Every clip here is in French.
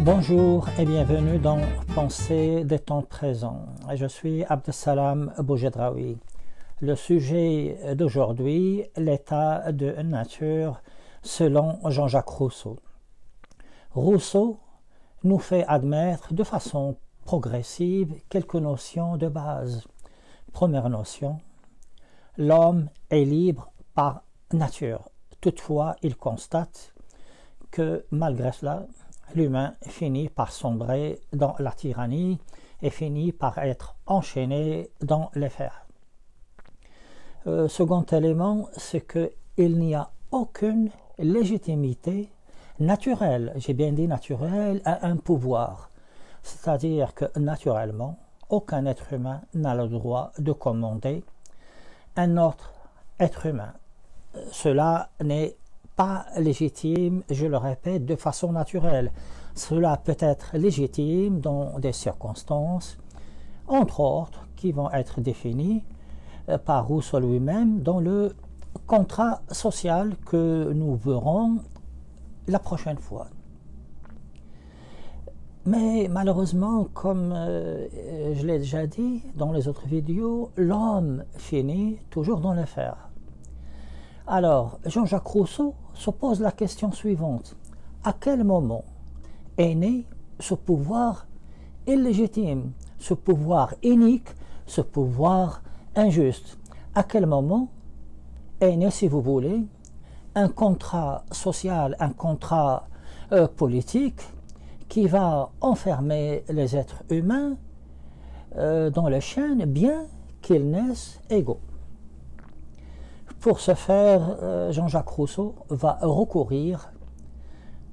Bonjour et bienvenue dans Pensée des temps présents. Je suis Abdesalam Boujedraoui. Le sujet d'aujourd'hui, l'état de nature selon Jean-Jacques Rousseau. Rousseau nous fait admettre de façon progressive quelques notions de base. Première notion, l'homme est libre par nature. Toutefois, il constate que malgré cela, l'humain finit par sombrer dans la tyrannie et finit par être enchaîné dans les fers. Second élément, c'est qu'il n'y a aucune légitimité naturelle, j'ai bien dit naturelle, à un pouvoir. C'est-à-dire que naturellement, aucun être humain n'a le droit de commander un autre être humain. Cela n'est pas légitime, je le répète, de façon naturelle. Cela peut être légitime dans des circonstances, entre autres, qui vont être définies par Rousseau lui-même dans le contrat social que nous verrons la prochaine fois. Mais malheureusement, comme je l'ai déjà dit dans les autres vidéos, l'homme finit toujours dans les fers. Alors, Jean-Jacques Rousseau se pose la question suivante. À quel moment est né ce pouvoir illégitime, ce pouvoir inique, ce pouvoir injuste? À quel moment est né, si vous voulez, un contrat social, un contrat politique qui va enfermer les êtres humains dans les chaînes, bien qu'ils naissent égaux? Pour ce faire, Jean-Jacques Rousseau va recourir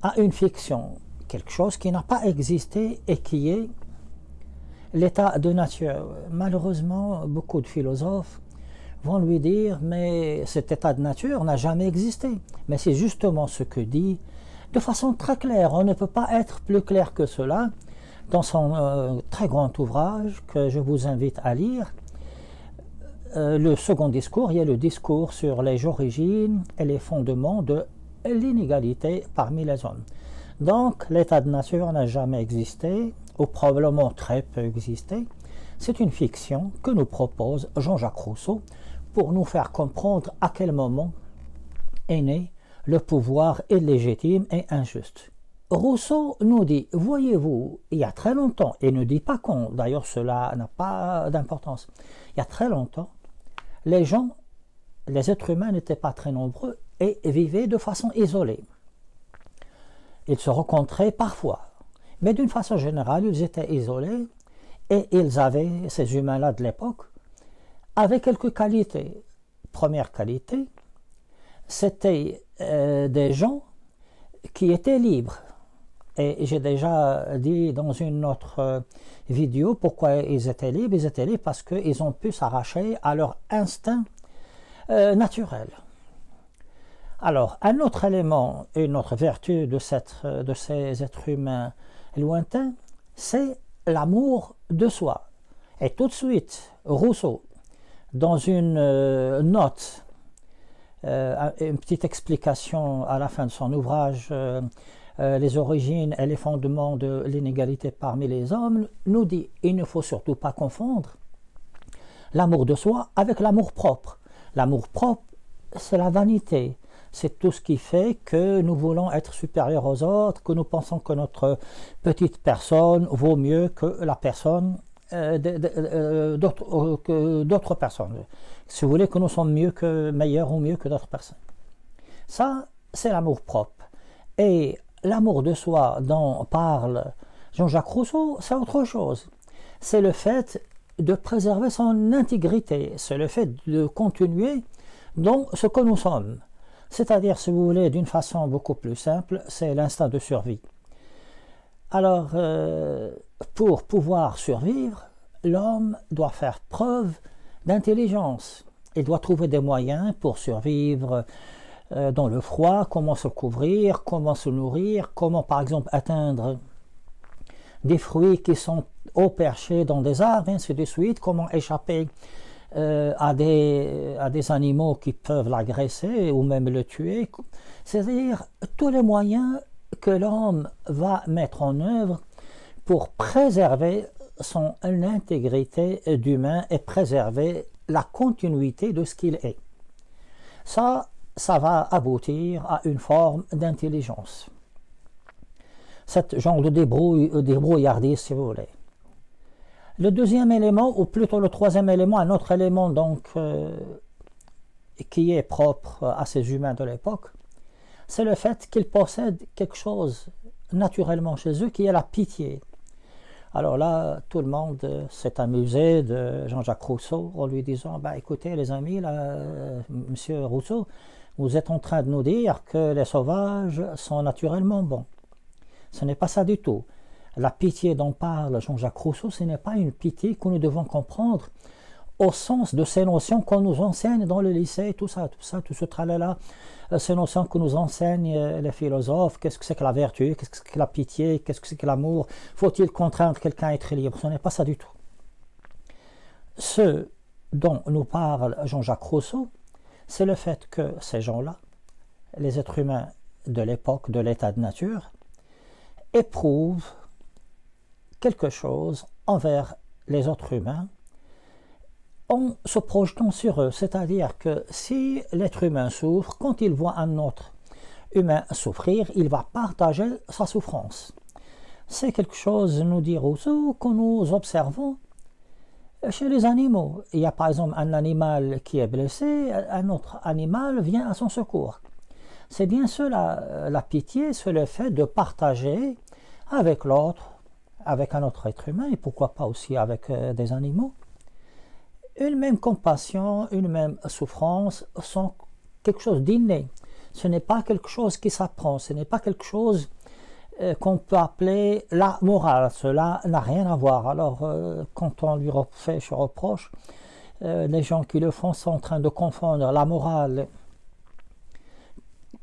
à une fiction, quelque chose qui n'a pas existé et qui est l'état de nature. Malheureusement, beaucoup de philosophes vont lui dire « mais cet état de nature n'a jamais existé ». Mais c'est justement ce que dit de façon très claire. On ne peut pas être plus clair que cela dans son très grand ouvrage que je vous invite à lire. Le second discours, il y a le discours sur les origines et les fondements de l'inégalité parmi les hommes. Donc, l'état de nature n'a jamais existé, ou probablement très peu existé. C'est une fiction que nous propose Jean-Jacques Rousseau pour nous faire comprendre à quel moment est né le pouvoir illégitime et injuste. Rousseau nous dit, voyez-vous, il y a très longtemps, et ne dit pas quand, d'ailleurs cela n'a pas d'importance, il y a très longtemps, les gens, les êtres humains n'étaient pas très nombreux et vivaient de façon isolée. Ils se rencontraient parfois, mais d'une façon générale, ils étaient isolés et ils avaient, ces humains-là de l'époque, avaient quelques qualités. Première qualité, c'était des gens qui étaient libres. Et j'ai déjà dit dans une autre vidéo pourquoi ils étaient libres. Ils étaient libres parce qu'ils ont pu s'arracher à leur instinct naturel. Alors, un autre élément, une autre vertu de ces êtres humains lointains, c'est l'amour de soi. Et tout de suite, Rousseau, dans une note, une petite explication à la fin de son ouvrage, les origines et les fondements de l'inégalité parmi les hommes, nous dit il ne faut surtout pas confondre l'amour de soi avec l'amour propre. L'amour propre, c'est la vanité. C'est tout ce qui fait que nous voulons être supérieurs aux autres, que nous pensons que notre petite personne vaut mieux que la personne d'autres personnes. Si vous voulez, que nous sommes meilleurs ou mieux que d'autres personnes. Ça, c'est l'amour propre. Et l'amour de soi dont parle Jean-Jacques Rousseau, c'est autre chose. C'est le fait de préserver son intégrité, c'est le fait de continuer dans ce que nous sommes. C'est-à-dire, si vous voulez, d'une façon beaucoup plus simple, c'est l'instinct de survie. Alors, pour pouvoir survivre, l'homme doit faire preuve d'intelligence. Il doit trouver des moyens pour survivre dans le froid, comment se couvrir, comment se nourrir, comment par exemple atteindre des fruits qui sont haut perchés dans des arbres, ainsi de suite, comment échapper à des animaux qui peuvent l'agresser ou même le tuer. C'est-à-dire tous les moyens que l'homme va mettre en œuvre pour préserver son intégrité d'humain et préserver la continuité de ce qu'il est. Ça va aboutir à une forme d'intelligence. Cet genre de débrouillardise, si vous voulez. Le deuxième élément, ou plutôt le troisième élément, un autre élément donc qui est propre à ces humains de l'époque, c'est le fait qu'ils possèdent quelque chose naturellement chez eux qui est la pitié. Alors là, tout le monde s'est amusé de Jean-Jacques Rousseau en lui disant « Écoutez les amis, là, monsieur Rousseau, vous êtes en train de nous dire que les sauvages sont naturellement bons. » Ce n'est pas ça du tout. La pitié dont parle Jean-Jacques Rousseau, ce n'est pas une pitié que nous devons comprendre au sens de ces notions qu'on nous enseigne dans le lycée, tout ce tralala, ces notions que nous enseignent les philosophes, qu'est-ce que c'est que la vertu, qu'est-ce que c'est que la pitié, qu'est-ce que c'est que l'amour, faut-il contraindre quelqu'un à être libre? Ce n'est pas ça du tout. Ce dont nous parle Jean-Jacques Rousseau, c'est le fait que ces gens-là, les êtres humains de l'époque, de l'état de nature, éprouvent quelque chose envers les autres humains en se projetant sur eux. C'est-à-dire que si l'être humain souffre, quand il voit un autre humain souffrir, il va partager sa souffrance. C'est quelque chose, nous dit Rousseau, que nous observons chez les animaux. Il y a par exemple un animal qui est blessé, un autre animal vient à son secours. C'est bien cela, la pitié, c'est le fait de partager avec l'autre, avec un autre être humain, et pourquoi pas aussi avec des animaux, une même compassion, une même souffrance sont quelque chose d'inné. Ce n'est pas quelque chose qui s'apprend, ce n'est pas quelque chose qu'on peut appeler la morale. Cela n'a rien à voir. Alors, quand on lui fait ce reproche, les gens qui le font sont en train de confondre la morale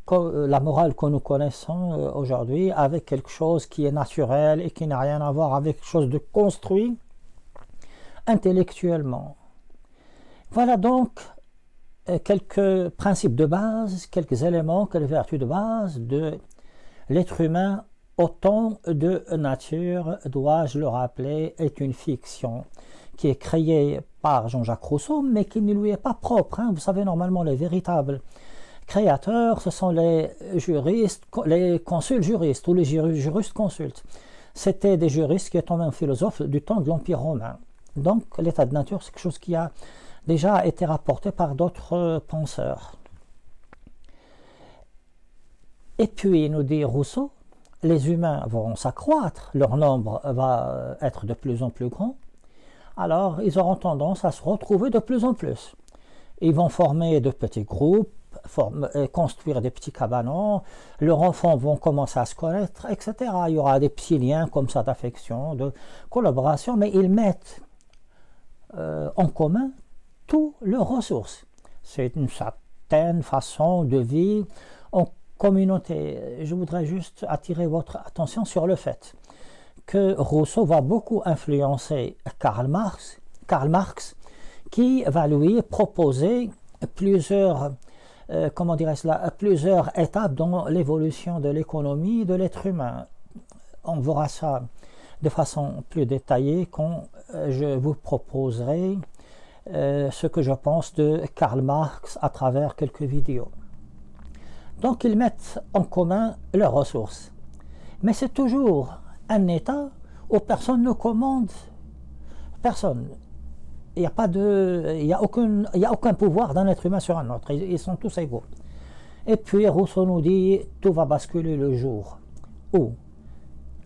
que nous connaissons aujourd'hui avec quelque chose qui est naturel et qui n'a rien à voir avec quelque chose de construit intellectuellement. Voilà donc quelques principes de base, quelques éléments, quelques vertus de base de l'être humain. Autant de nature, dois-je le rappeler, est une fiction qui est créée par Jean-Jacques Rousseau, mais qui ne lui est pas propre. Vous savez, normalement, les véritables créateurs, ce sont les juristes, les consuls juristes ou les juristes consultes. C'était des juristes qui étaient même philosophes du temps de l'Empire romain. Donc, l'état de nature, c'est quelque chose qui a déjà été rapporté par d'autres penseurs. Et puis, nous dit Rousseau, les humains vont s'accroître, leur nombre va être de plus en plus grand, alors ils auront tendance à se retrouver de plus en plus. Ils vont former de petits groupes, construire des petits cabanons, leurs enfants vont commencer à se connaître, etc. Il y aura des petits liens comme ça d'affection, de collaboration, mais ils mettent en commun toutes leurs ressources. C'est une certaine façon de vivre en communauté. Je voudrais juste attirer votre attention sur le fait que Rousseau va beaucoup influencer Karl Marx, qui va lui proposer plusieurs plusieurs étapes dans l'évolution de l'économie de l'être humain. On verra ça de façon plus détaillée quand je vous proposerai ce que je pense de Karl Marx à travers quelques vidéos. Donc ils mettent en commun leurs ressources. Mais c'est toujours un état où personne ne commande personne. Il n'y a aucun pouvoir d'un être humain sur un autre. Ils sont tous égaux. Et puis Rousseau nous dit, tout va basculer le jour où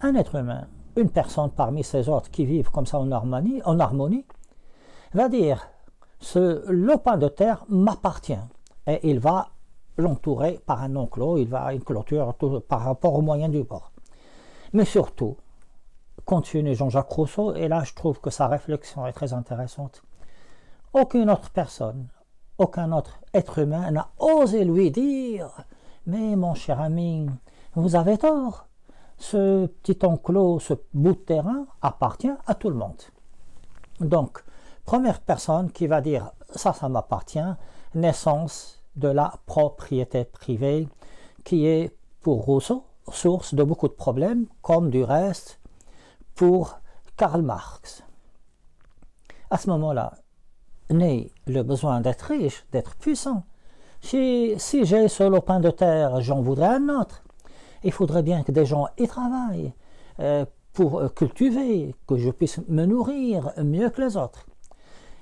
un être humain, une personne parmi ces autres qui vivent comme ça en harmonie, va dire, ce lopin de terre m'appartient. Et il va l'entourer par un enclos, il va une clôture par rapport aux moyens du bord. Mais surtout, continue Jean-Jacques Rousseau, et là je trouve que sa réflexion est très intéressante. Aucune autre personne, aucun autre être humain n'a osé lui dire « Mais mon cher ami, vous avez tort, ce petit enclos, ce bout de terrain appartient à tout le monde. » Donc, première personne qui va dire « Ça m'appartient », naissance de la propriété privée qui est pour Rousseau source de beaucoup de problèmes, comme du reste pour Karl Marx. À ce moment-là, naît le besoin d'être riche, d'être puissant. Si j'ai ce lopin de terre, j'en voudrais un autre. Il faudrait bien que des gens y travaillent pour cultiver, que je puisse me nourrir mieux que les autres.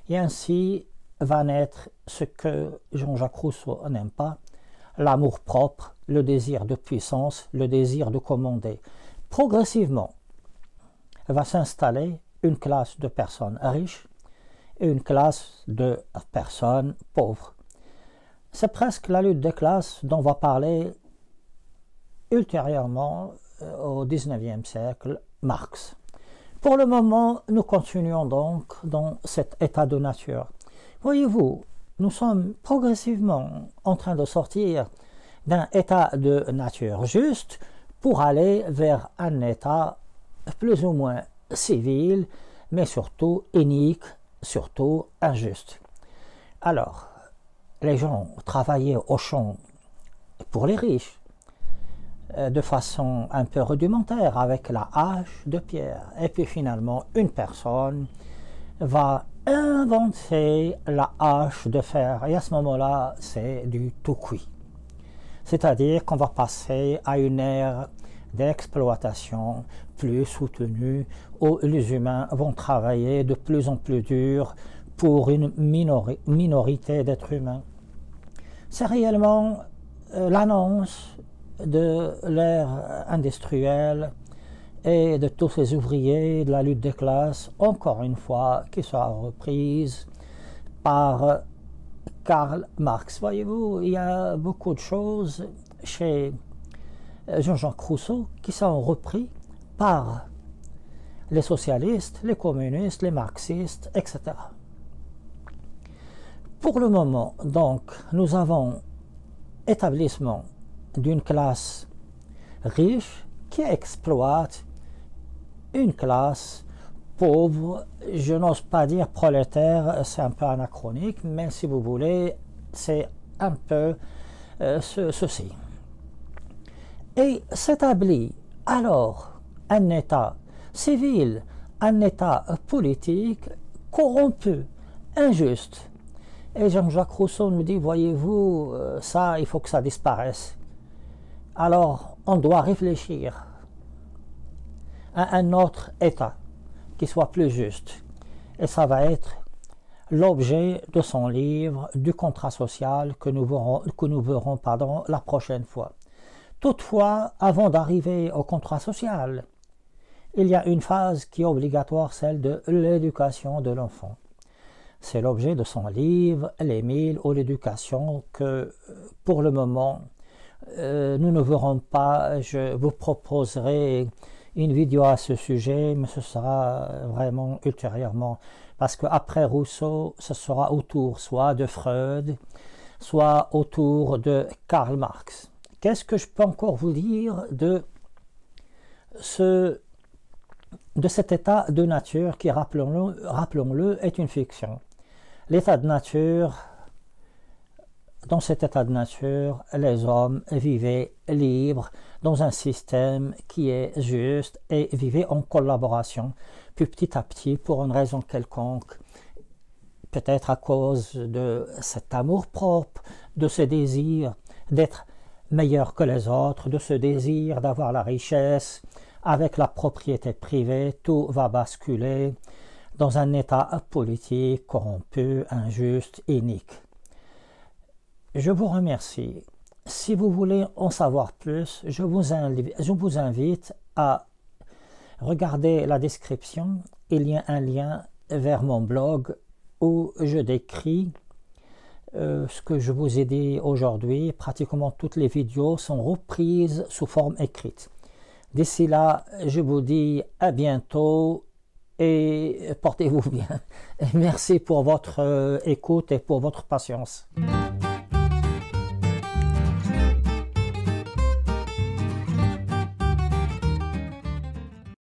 Et ainsi va naître ce que Jean-Jacques Rousseau n'aime pas, l'amour propre, le désir de puissance, le désir de commander. Progressivement va s'installer une classe de personnes riches et une classe de personnes pauvres. C'est presque la lutte des classes dont va parler ultérieurement au XIXe siècle Marx. Pour le moment, nous continuons donc dans cet état de nature. Voyez-vous, nous sommes progressivement en train de sortir d'un état de nature juste pour aller vers un état plus ou moins civil, mais surtout inique, surtout injuste. Alors, les gens travaillaient au champ pour les riches, de façon un peu rudimentaire, avec la hache de pierre. Et puis finalement, une personne va inventer la hache de fer. Et à ce moment-là, c'est du tout cuit. C'est-à-dire qu'on va passer à une ère d'exploitation plus soutenue, où les humains vont travailler de plus en plus dur pour une minorité d'êtres humains. C'est réellement l'annonce de l'ère industrielle et de tous ces ouvriers de la lutte des classes, encore une fois, qui sera reprise par Karl Marx. Voyez-vous, il y a beaucoup de choses chez Jean-Jacques Rousseau qui sont repris par les socialistes, les communistes, les marxistes, etc. Pour le moment, donc, nous avons établissement d'une classe riche qui exploite une classe pauvre, je n'ose pas dire prolétaire, c'est un peu anachronique, mais si vous voulez, c'est un peu ceci. Et s'établit alors un État civil, un État politique corrompu, injuste. Et Jean-Jacques Rousseau nous dit, voyez-vous, ça, il faut que ça disparaisse. Alors, on doit réfléchir à un autre État qui soit plus juste. Et ça va être l'objet de son livre du contrat social que nous verrons la prochaine fois. Toutefois, avant d'arriver au contrat social, il y a une phase qui est obligatoire, celle de l'éducation de l'enfant. C'est l'objet de son livre, l'Émile ou l'éducation, que pour le moment, nous ne verrons pas. Je vous proposerai une vidéo à ce sujet, mais ce sera vraiment ultérieurement, parce qu'après Rousseau, ce sera autour soit de Freud, soit autour de Karl Marx. Qu'est-ce que je peux encore vous dire de cet état de nature qui, rappelons-le, est une fiction? L'état de nature, dans cet état de nature, les hommes vivaient libres dans un système qui est juste et vivaient en collaboration. Puis petit à petit, pour une raison quelconque, peut-être à cause de cet amour-propre, de ce désir d'être meilleur que les autres, de ce désir d'avoir la richesse, avec la propriété privée, tout va basculer dans un état politique corrompu, injuste, inique. Je vous remercie. Si vous voulez en savoir plus, je vous invite à regarder la description. Il y a un lien vers mon blog où je décris ce que je vous ai dit aujourd'hui. Pratiquement toutes les vidéos sont reprises sous forme écrite. D'ici là, je vous dis à bientôt et portez-vous bien. Merci pour votre écoute et pour votre patience.